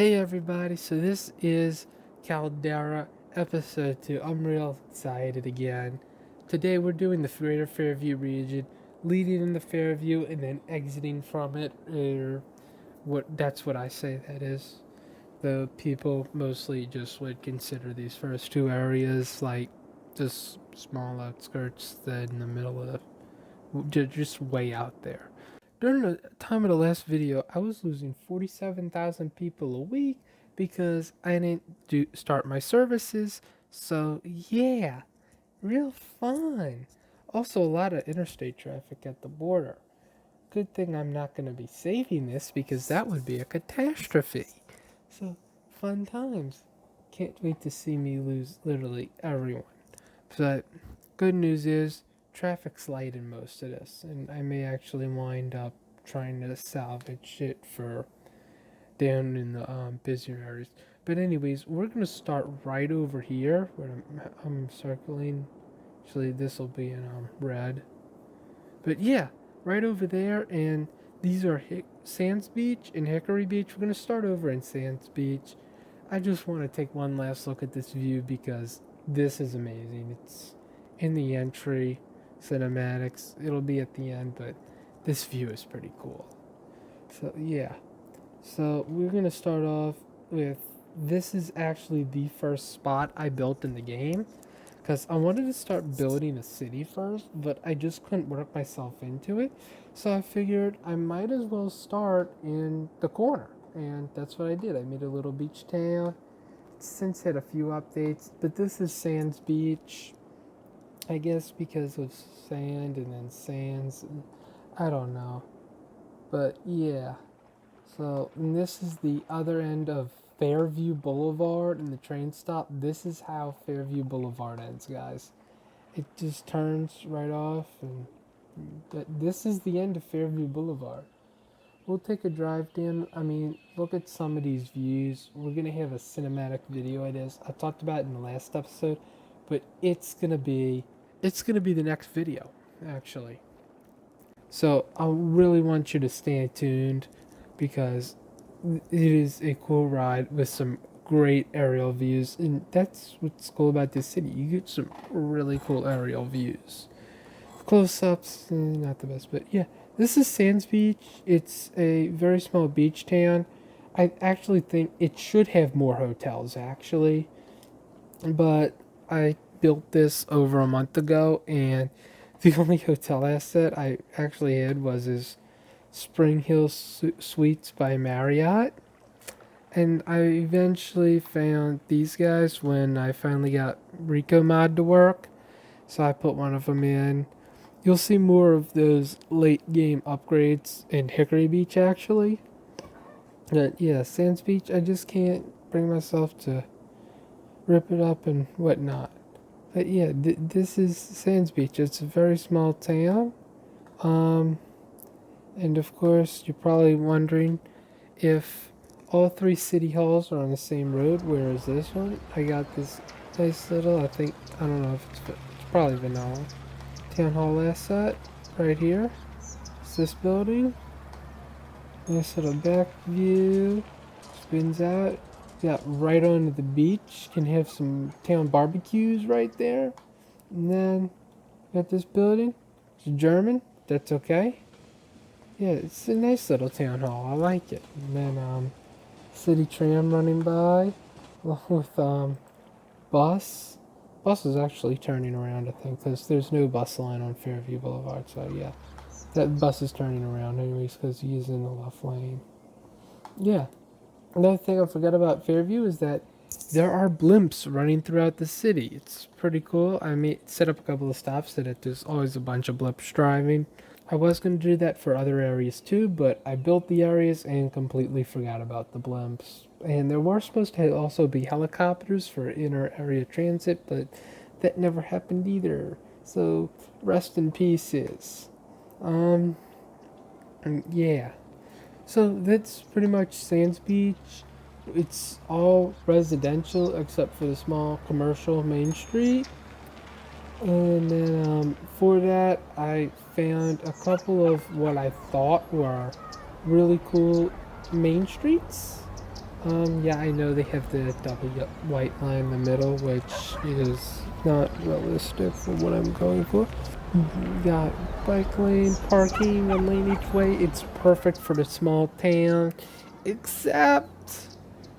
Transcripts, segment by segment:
Hey everybody, so this is Caldera episode 2. I'm real excited again. Today we're doing the Greater Fairview region, leading in the Fairview and then exiting from it. Or that's what I say that is. The people mostly just would consider these first two areas like just small outskirts, then in the middle of just way out there. During the time of the last video, I was losing 47,000 people a week because I didn't start my services. So yeah, real fun. Also, a lot of interstate traffic at the border. Good thing I'm not going to be saving this because that would be a catastrophe. So, fun times. Can't wait to see me lose literally everyone. But good news is traffic's light in most of this, and I may actually wind up trying to salvage it for down in the busier areas. But anyways, we're gonna start right over here where I'm circling. Actually, this will be in red. But yeah, right over there, and these are Sands Beach and Hickory Beach. We're gonna start over in Sands Beach. I just want to take one last look at this view because this is amazing. It's in the entry cinematics. It'll be at the end, but this view is pretty cool. So yeah. So we're gonna start off with this is actually the first spot I built in the game because I wanted to start building a city first, but I just couldn't work myself into it. So I figured I might as well start in the corner, and that's what I did. I made a little beach town. It's since had a few updates, but this is Sands Beach. I guess because of sand and then sands. I don't know. But yeah. So this is the other end of Fairview Boulevard and the train stop. This is how Fairview Boulevard ends, guys. It just turns right off, and this is the end of Fairview Boulevard. We'll take a drive down. I mean, look at some of these views. We're gonna have a cinematic video of this. I talked about it in the last episode, but it's gonna be the next video, actually. So I really want you to stay tuned because it is a cool ride with some great aerial views, and that's what's cool about this city. You get some really cool aerial views. Close-ups, not the best, but yeah. This is Sands Beach. It's a very small beach town. I actually think it should have more hotels, actually, but I built this over a month ago, and the only hotel asset I actually had was his Spring Hill Suites by Marriott. And I eventually found these guys when I finally got Rico Mod to work. So I put one of them in. You'll see more of those late game upgrades in Hickory Beach, actually. But yeah, Sands Beach, I just can't bring myself to rip it up and whatnot. But yeah, this is Sands Beach. It's a very small town. And of course, you're probably wondering if all three city halls are on the same road. Where is this one? I got this nice little, I don't know if it's probably vanilla. Town hall asset right here. It's this building. Nice little back view. Spins out. Got right onto the beach. Can have some town barbecues right there. And then got this building. It's German. That's okay. Yeah, it's a nice little town hall. I like it. And then city tram running by, along with bus. Bus is actually turning around, I think, because there's no bus line on Fairview Boulevard. So yeah, that bus is turning around anyways because he's in the left lane. Yeah. Another thing I forgot about Fairview is that there are blimps running throughout the city. It's pretty cool. I set up a couple of stops so that there's always a bunch of blimps driving. I was going to do that for other areas too, but I built the areas and completely forgot about the blimps. And there were supposed to also be helicopters for inner area transit, but that never happened either. So rest in pieces. Yeah. So that's pretty much Sands Beach. It's all residential except for the small commercial main street. And then for that, I found a couple of what I thought were really cool main streets. Yeah, I know they have the double white line in the middle, which is not realistic for what I'm going for. You got bike lane, parking, 1 lane each way. It's perfect for the small town, except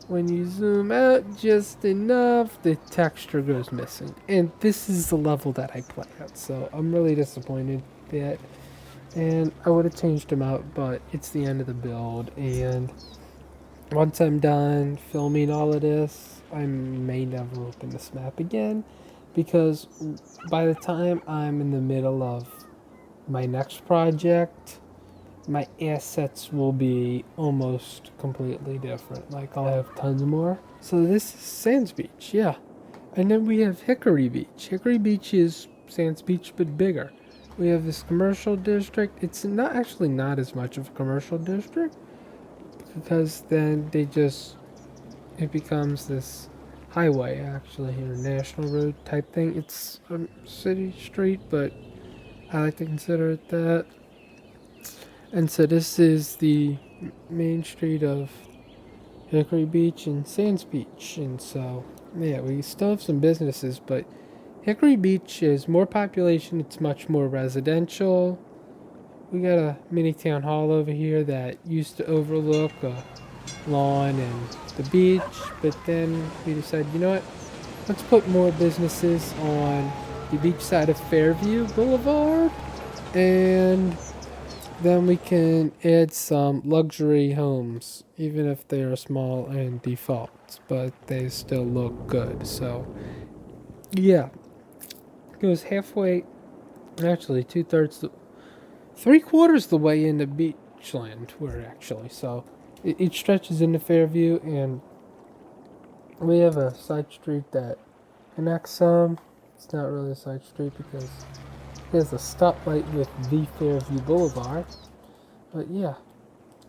when you zoom out just enough, the texture goes missing. And this is the level that I play at, so I'm really disappointed that. And I would have changed them out, but it's the end of the build, and once I'm done filming all of this, I may never open this map again, because by the time I'm in the middle of my next project, my assets will be almost completely different. Like, I'll have tons more. So this is Sands Beach, yeah. And then we have Hickory Beach. Hickory Beach is Sands Beach but bigger. We have this commercial district. It's not as much of a commercial district, because then it becomes this highway, actually, here, national road type thing. It's a city street, but I like to consider it that. And so this is the main street of Hickory Beach and Sands Beach. And so, yeah, we still have some businesses, but Hickory Beach is more population. It's much more residential. We got a mini town hall over here that used to overlook a lawn and the beach, but then we decided, you know what? Let's put more businesses on the beach side of Fairview Boulevard, and then we can add some luxury homes, even if they are small and default, but they still look good. So, yeah, it goes halfway, actually, 2/3, 3/4 the way into Beachland, we're actually. So, it stretches into Fairview, and we have a side street that connects some. It's not really a side street because it has a stoplight with the Fairview Boulevard. But yeah.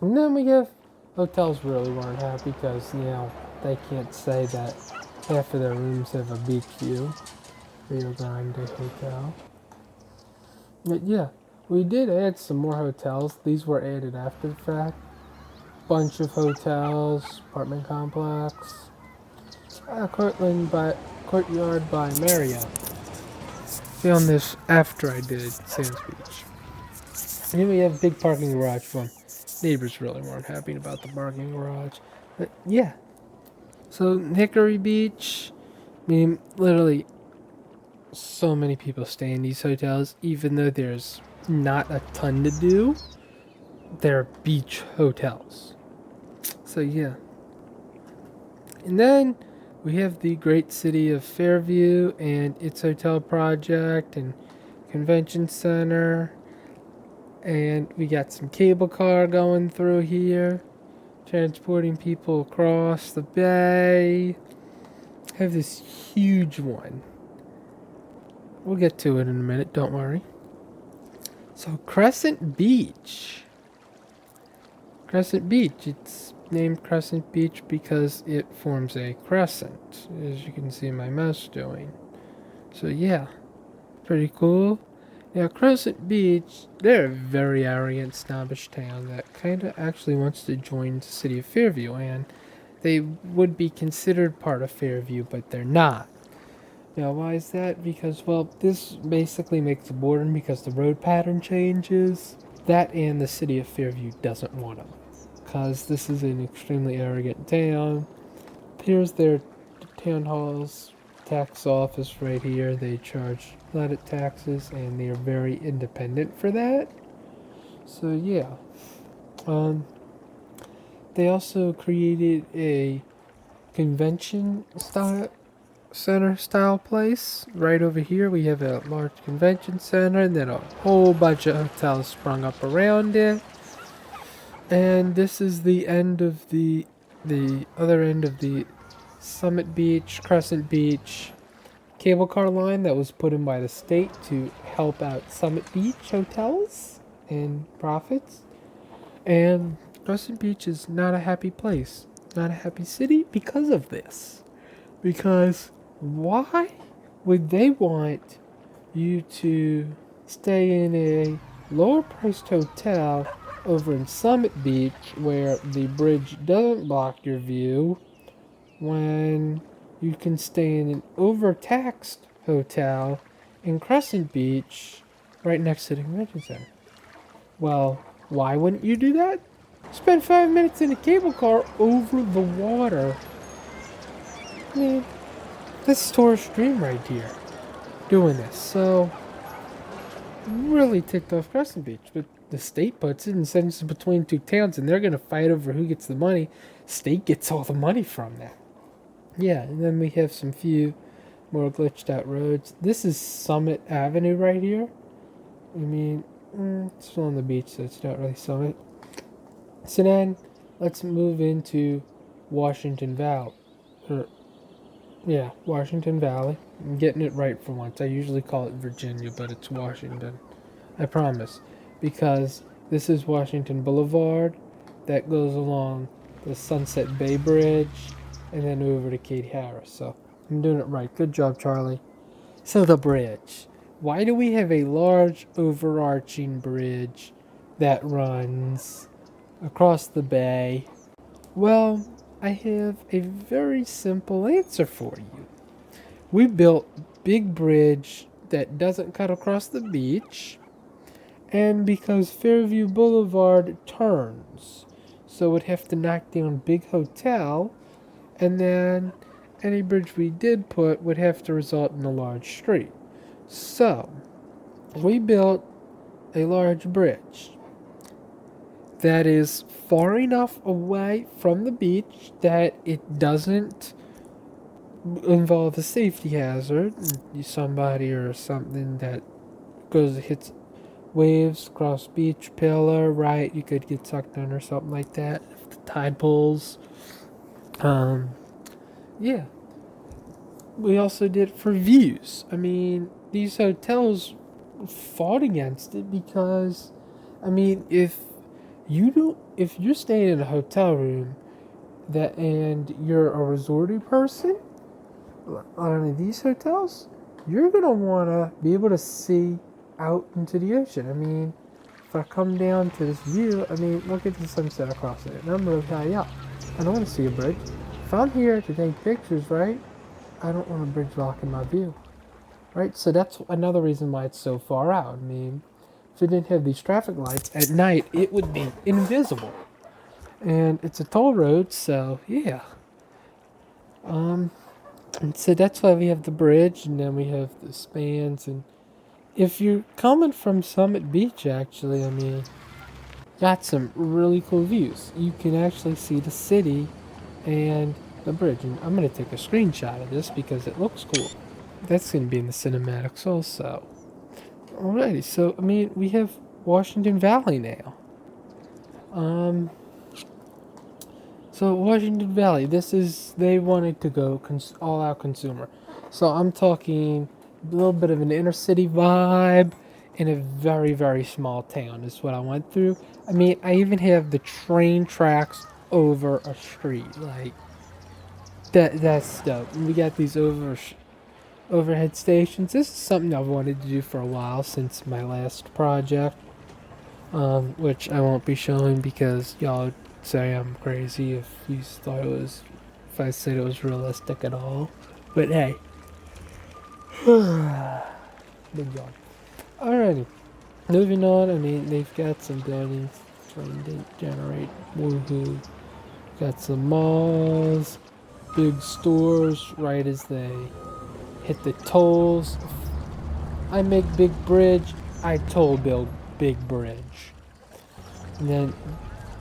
And then we have hotels really weren't happy because, they can't say that half of their rooms have a beach view. Rio Grande Hotel. But yeah, we did add some more hotels. These were added after the fact. Bunch of hotels, apartment complex. Courtyard by Marriott. Found this after I did Sands Beach. And then we have big parking garage fund. Neighbors really weren't happy about the parking garage. But yeah. So Hickory Beach, I mean, literally so many people stay in these hotels, even though there's not a ton to do. They're beach hotels. So yeah. And then we have the great city of Fairview and its hotel project and convention center. And we got some cable car going through here, transporting people across the bay. Have this huge one. We'll get to it in a minute, don't worry. So Crescent Beach. Crescent Beach, it's named Crescent Beach because it forms a crescent, as you can see my mouse doing. So yeah, pretty cool. Now Crescent Beach, they're a very arrogant, snobbish town that kind of actually wants to join the city of Fairview, and they would be considered part of Fairview, but they're not. Now, why is that? Because, well, this basically makes a border because the road pattern changes. That and the city of Fairview doesn't want them, because this is an extremely arrogant town. Here's their town hall's tax office right here. They charge a lot of taxes, and they are very independent for that. So yeah, they also created a convention center style place right over here. We have a large convention center, and then a whole bunch of hotels sprung up around it. And this is the end of the other end of the Summit Beach, Crescent Beach cable car line that was put in by the state to help out Summit Beach hotels and profits. And Crescent Beach is not a happy place, not a happy city because of this. Because why would they want you to stay in a lower priced hotel over in Summit Beach, where the bridge doesn't block your view, when you can stay in an overtaxed hotel in Crescent Beach, right next to the convention center. Well, why wouldn't you do that? Spend 5 minutes in a cable car over the water. I mean, this is tourist dream right here, doing this. So, really ticked off Crescent Beach, but the state puts it and sends it between two towns, and they're gonna fight over who gets the money. State gets all the money from that. Yeah, and then we have some few more glitched out roads. This is Summit Avenue right here. I mean, it's still on the beach, so it's not really Summit. So then, let's move into Washington Valley. Washington Valley. I'm getting it right for once. I usually call it Virginia, but it's Washington. I promise. Because this is Washington Boulevard that goes along the Sunset Bay Bridge and then over to Kate Harris. So I'm doing it right. Good job, Charlie. So the bridge. Why do we have a large overarching bridge that runs across the bay? Well, I have a very simple answer for you. We built big bridge that doesn't cut across the beach, and because Fairview Boulevard turns, so we'd have to knock down big hotel, and then any bridge we did put would have to result in a large street. So we built a large bridge that is far enough away from the beach that it doesn't involve a safety hazard. Somebody or something that hits waves across beach pillar, right? You could get sucked in or something like that if the tide pulls. Yeah. We also did it for views. I mean, these hotels fought against it because, I mean, if you're staying in a hotel room and you're a resorty person on these hotels, you're gonna wanna be able to see out into the ocean. I mean, if I come down to this view, I mean, look at the sunset across it, and I'm really high up. I don't want to see a bridge. If I'm here to take pictures, right, I don't want a bridge blocking my view, right? So that's another reason why it's so far out. I mean, if it didn't have these traffic lights at night, it would be invisible. And it's a toll road, so yeah. And so that's why we have the bridge, and then we have the spans. And if you're coming from Summit Beach, actually, I mean, got some really cool views. You can actually see the city and the bridge. And I'm going to take a screenshot of this because it looks cool. That's going to be in the cinematics also. Alrighty, so, I mean, we have Washington Valley now. So Washington Valley, they wanted to go all out consumer. So I'm talking a little bit of an inner city vibe in a very, very small town is what I went through. I mean, I even have the train tracks over a street. Like, that's dope. We got these overhead stations. This is something I've wanted to do for a while since my last project, which I won't be showing because y'all would say I'm crazy if I said it was realistic at all. But hey, big yawn. Alrighty, moving on. I mean, they've got some buildings trying to generate woohoo. Got some malls, big stores right as they hit the tolls. I make big bridge, I toll build big bridge. And then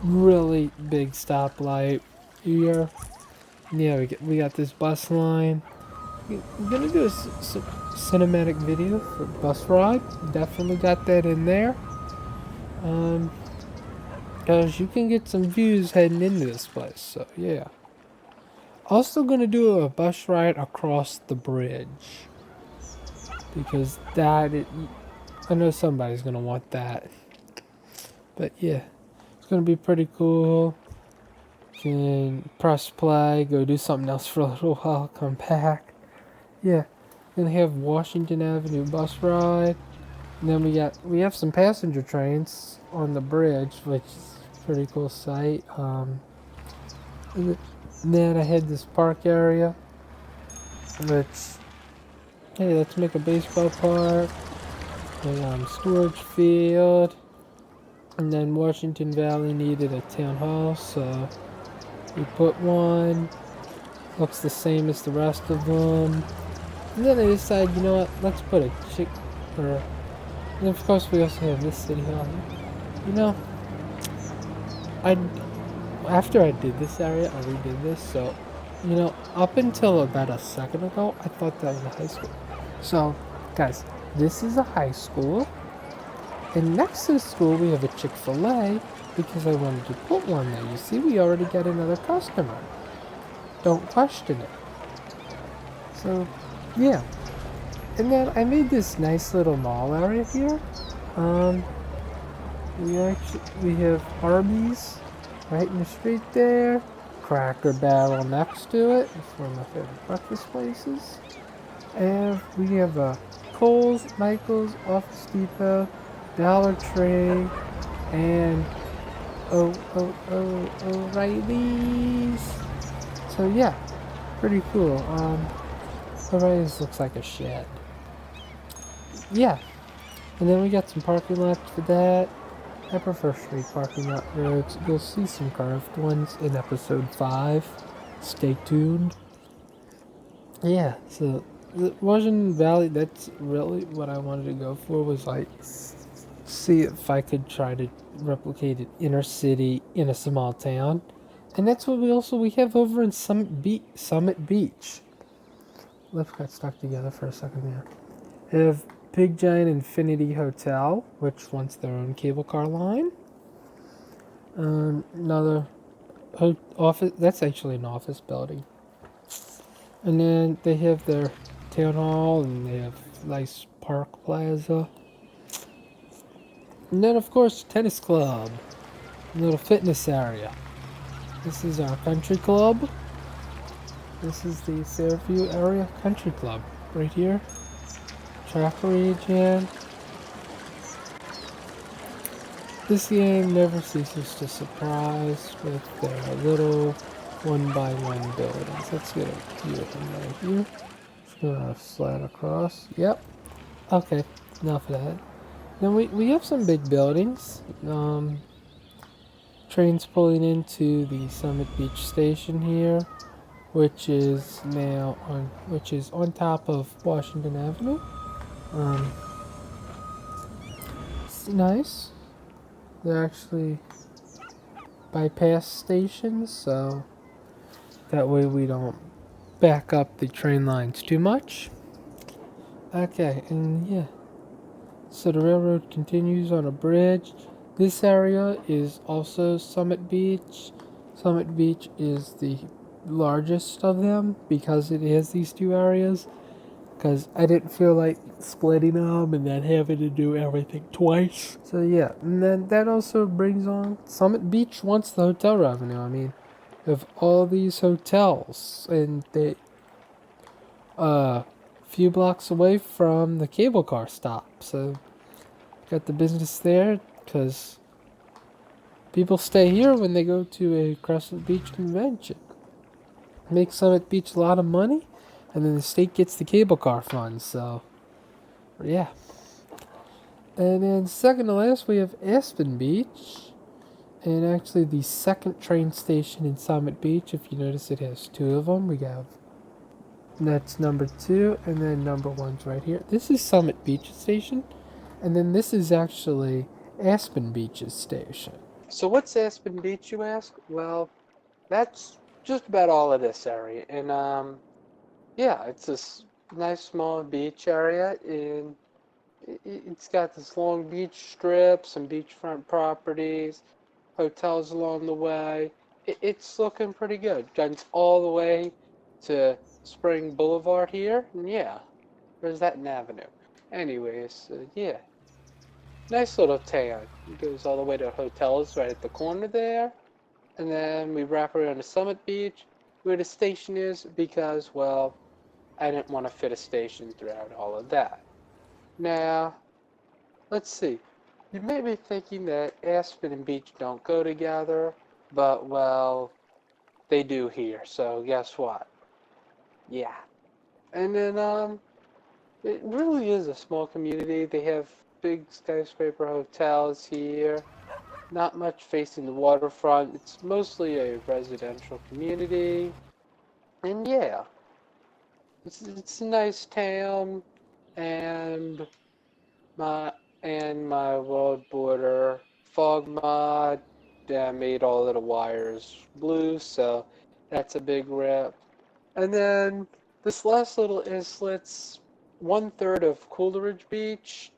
really big stoplight here. Yeah, we got this bus line. We're gonna do a cinematic video for bus ride. Definitely got that in there. Because you can get some views heading into this place. So yeah. Also gonna do a bus ride across the bridge because I know somebody's gonna want that. But yeah, it's gonna be pretty cool. Can press play, go do something else for a little while, come back. Yeah, gonna have Washington Avenue bus ride. And then we have some passenger trains on the bridge, which is a pretty cool sight. And then I had this park area, which, hey, let's make a baseball park, a storage field, and then Washington Valley needed a town hall, so we put one. Looks the same as the rest of them. And then I decided, you know what, let's put a or, and of course we also have this city hall. You know, I after I did this area, I redid this, so, you know, up until about a second ago, I thought that was a high school. So, guys, this is a high school, and next to the school we have a Chick-fil-A, because I wanted to put one there. You see, we already got another customer. Don't question it. So, yeah. And then I made this nice little mall area here. We have Arby's right in the street there. Cracker Barrel next to it. It's one of my favorite breakfast places. And we have Kohl's, Michael's, Office Depot, Dollar Tree, and O'Reilly's. So yeah, pretty cool. O'Reilly's looks like a shed. Yeah, and then we got some parking lots for that. I prefer straight parking lot roads. You'll see some curved ones in episode 5. Stay tuned. Yeah, so the Washington Valley, that's really what I wanted to go for, was like see if I could try to replicate an inner city in a small town. And that's what we have over in Summit Beach. Lips got stuck together for a second there. We have Big Giant Infinity Hotel, which wants their own cable car line. Another office. That's actually an office building. And then they have their town hall, and they have nice park plaza. And then, of course, tennis club, a little fitness area. This is our country club. This is the Fairview area country club right here. Track region. This game never ceases to surprise with their little one-by-one buildings. Let's get a view of them right here. Just gonna slide across. Yep. Okay, enough of that. Then we have some big buildings. Trains pulling into the Summit Beach station here, which is on top of Washington Avenue. It's nice. They're actually bypass stations, so that way we don't back up the train lines too much. Okay, and yeah. So the railroad continues on a bridge. This area is also Summit Beach. Summit Beach is the largest of them because it has these two areas. Because I didn't feel like splitting them and then having to do everything twice. So yeah, and then that also brings on Summit Beach wants the hotel revenue. I mean, of all these hotels, and they few blocks away from the cable car stop. So got the business there because people stay here when they go to a Crescent Beach convention. Makes Summit Beach a lot of money, and then the state gets the cable car funds. So yeah. And then second to last, we have Aspen Beach. And actually the second train station in Summit Beach, if you notice it has two of them. We have, that's number 2, and then number 1's right here. This is Summit Beach Station, and then this is actually Aspen Beach's station. So what's Aspen Beach, you ask? Well, that's just about all of this area. And yeah, it's this nice small beach area, and it's got this long beach strip, some beachfront properties, hotels along the way. It's looking pretty good. Guns all the way to Spring Boulevard here, and yeah, there's that Avenue. Anyways, yeah, nice little town. It goes all the way to hotels right at the corner there, and then we wrap around to Summit Beach, where the station is, because, well, I didn't want to fit a station throughout all of that. Now, let's see. You may be thinking that Aspen and Beach don't go together, but well, they do here. So guess what? Yeah. And then it really is a small community. They have big skyscraper hotels here. Not much facing the waterfront. It's mostly a residential community. And yeah, it's a nice town, and my my world border fog mod that made all of the wires blue, so that's a big rip. And then this last little islet's 1/3 of Coleridge Beach,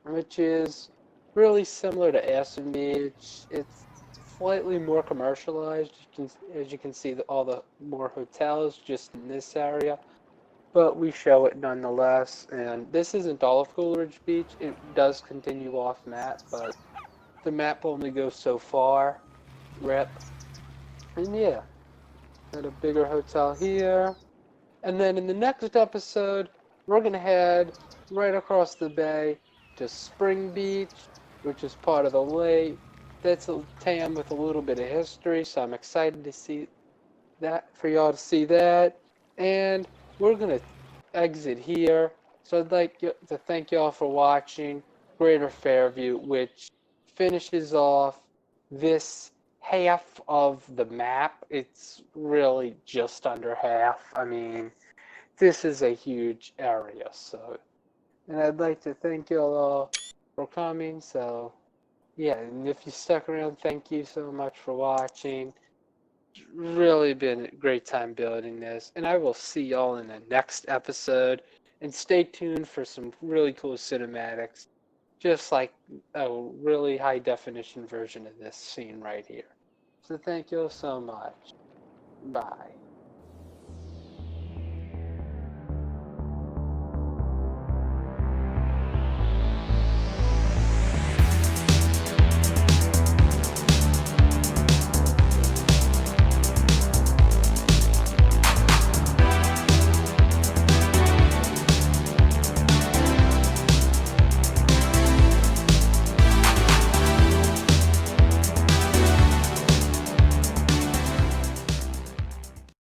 which is really similar to Aspen Beach. It's slightly more commercialized. As you can see, all the more hotels just in this area, but we show it nonetheless. And this isn't all of Coleridge Beach. It does continue off map, but the map only goes so far. Rip. And yeah, got a bigger hotel here. And then in the next episode, we're going to head right across the bay to Spring Beach, which is part of the lake. That's a town with a little bit of history, so I'm excited to see that, for y'all to see that. And we're going to exit here. So I'd like to thank y'all for watching Greater Fairview, which finishes off this half of the map. It's really just under half. I mean, this is a huge area, so, and I'd like to thank you all for coming. So yeah, and if you stuck around, thank you so much for watching. It's really been a great time building this, and I will see y'all in the next episode. And stay tuned for some really cool cinematics, just like a really high definition version of this scene right here. So thank you all so much. Bye.